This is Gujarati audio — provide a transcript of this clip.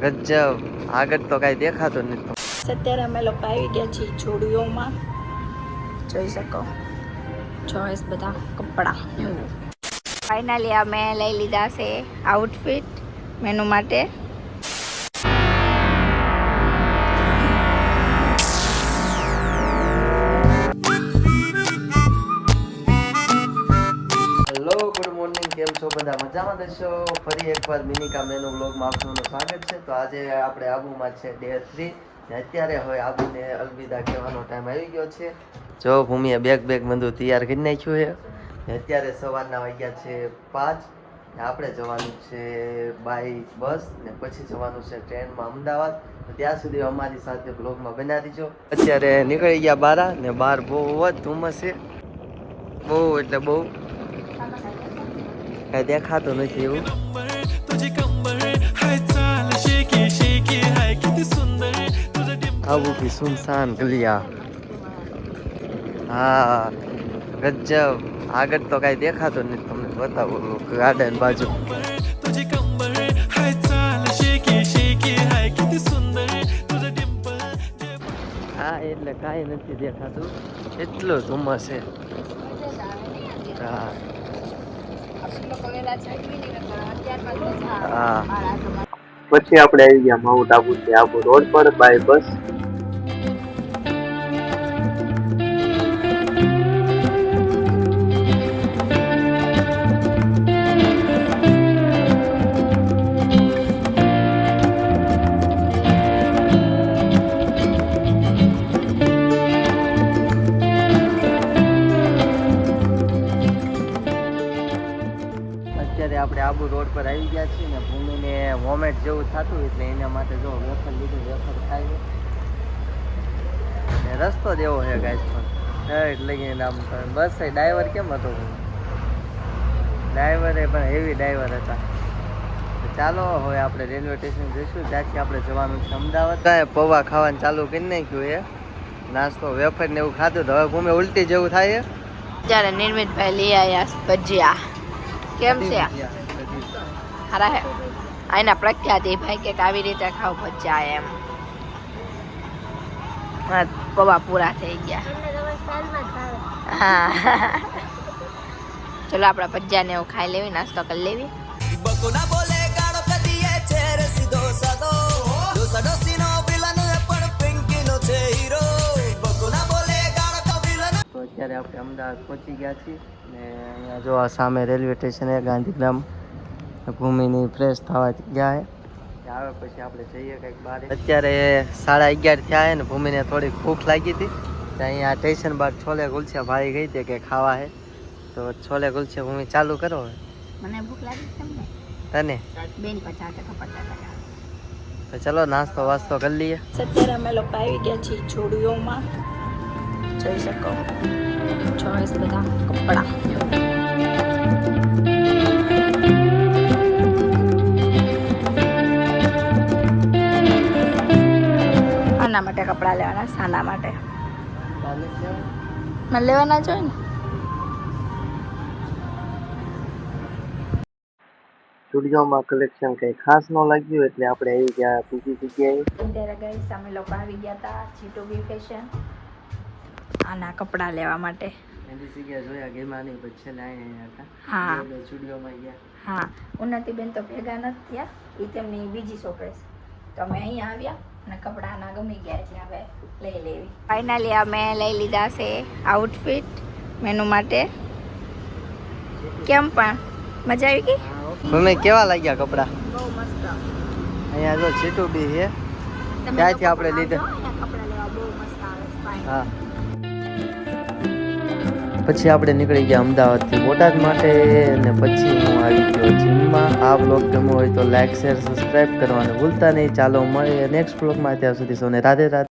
ગજબ આગળ તો કાંઈ દેખાતું નથી. અત્યારે અમે લોકો આવી ગયા છીએ જોડીઓમાં, જોઈ શકો ચોઈસ બધા કપડાં. ફાઇનલી અમે લઈ લીધા છે આઉટફિટ મેનુ માટે. Hello, good morning. કેમ છો બધા? મજામાં દેશો. ફરી એકવાર મિનિકા મેનુ વ્લોગમાં આપ સૌનું સ્વાગત છે. તો આજે આપણે આબુમાં છે ડે 3 ને અત્યારે હવે આબુને અલવિદા કહેવાનો ટાઈમ આવી ગયો છે. જો ભૂમિએ બેગ બધું તૈયાર કરી નાખ્યું છે ને અત્યારે સવારના વાગ્યા છે 5 ને આપણે જવાનું છે બાય બસ ને પછી જવાનું છે ટ્રેનમાં અમદાવાદ. તો ત્યાં સુધી અમારી સાથે બ્લોગમાં બના દીજો. અત્યારે નીકળી ગયા બારા ને બહાર બહુ જ ધુમ્મસ છે, બહુ એટલે બહુ કઈ દેખાતું નથી એવું. આવું की सुनसान गलिया. હા ગજબ આગળ તો કઈ દેખાતું નથી, તમને બતાવું ગાર્ડન બાજુ. હા એટલે કાંઈ નથી દેખાતું, એટલો ધુમ્મસ છે. હા પછી આપણે આવી ગયા માઉન્ટ આબુ થી આબુ રોડ પર બાય બસ. અત્યારે આપણે આબુ રોડ પર આવી ગયા છીએ ને ભૂમિને વોમેટ જેવું થતું એટલે એના માટે જો વેફર લીધું, વેફર ખાઈ ને રસ્તો જ એવો છે ગાઈસ. પણ એટલે કે આમ બસ ડ્રાઈવર કેમ હતો? ડ્રાઈવરે પણ હેવી ડ્રાઈવર હતા. ચાલો હવે આપણે રેલવે સ્ટેશન જઈશું, ત્યાંથી આપણે જવાનું છે અમદાવાદ. કાંઈ પૌવા ખાવાનું ચાલુ કરી નાખ્યું છે, નાસ્તો વેફર ને એવું ખાધું તો હવે ભૂમિ ઉલટી જેવું થાય છે. ત્યારે નિર્મિતભાઈ લઈ આવ્યા ભજીયા. કેમ છે? હારા હે. આના પ્રખ્યાત એ ભાઈ કે આવી રીતે ખાવ ભજીયા એમ. પૌવા પૂરા થઈ ગયા. હા ચલો આપણે ભજીયા ને એવું ખાઈ લેવી, નાસ્તો કરી લેવી. અત્યારે આપણે અમદાવાદ પહોંચી ગયા છીએ ને અહીંયા જો આ સામે રેલવે સ્ટેશન છે ગાંધીગ્રામ. ભૂમિની ફ્રેશ થવા ગયા છે, આવે પછી આપણે જઈએ કંઈક બહાર. અત્યારે 11:30 થયા છે ને ભૂમિને થોડી ભૂખ લાગી હતી તો અહીંયા સ્ટેશન બહાર છોલે કુલચા ભાઈ ગઈ હતી કે ખાવા છે તો છોલે કુલચા ભૂમિ ચાલુ કરો. મને ભૂખ લાગી છે તને? બેન 50 ટકા. તો ચલો નાસ્તો વાસ્તો કરી લઈએ. અત્યારે અમે લોકો આવી ગયા છીએ જોડીઓમાં, જોઈ શકો ચોઈસ બધા કપડાં. આના માટે કપડાં લેવાના, સાના માટે મને લેવાના જોઈએ ને. સ્ટુડિયોમાં કલેક્શન કંઈ ખાસ ન લાગ્યું એટલે આપણે આવી ગયા બીજી જગ્યાએ. અત્યારે ગાઈસ અમે લોકો આવી ગયા હતા G2B ફેશન આના કપડાં લેવા માટે. બીજી જગ્યાએ જોયા ગેમાં નહીં પછી છેલ્લે અહીંયા હતા. હા સ્ટુડિયોમાં ગયા. હા ઉન્નતિબેન તો ભેગા નથી થયા, એ તેમની બીજી છોકરી છે. તો અમે અહીંયા આવ્યા અને કપડાના ગમી ગયા એટલે હવે લઈ લેવી. ફાઇનલી અમે લઈ લીધા છે આઉટફિટ મેનુ માટે. કેમ પણ મજા આવી ગઈ? તમે કેવા લાગ્યા કપડા? બહુ મસ્ત. અહીંયા જો G2B છે, ત્યાંથી આપણે લીધા. કપડા લેવા બહુ મસ્ત આવે છે. હા પછી આપણે નીકળી ગયા અમદાવાદથી બોટાદ માટે અને પછી હું આવી ગયો જીમમાં. આ બ્લોગ ગમ્યો હોય તો લાઈક શેર સબસ્ક્રાઈબ કરવાનું ભૂલતા નહીં. ચાલો મળીએ નેક્સ્ટ બ્લોગમાં, ત્યાં સુધી સૌને રાધે રાધે.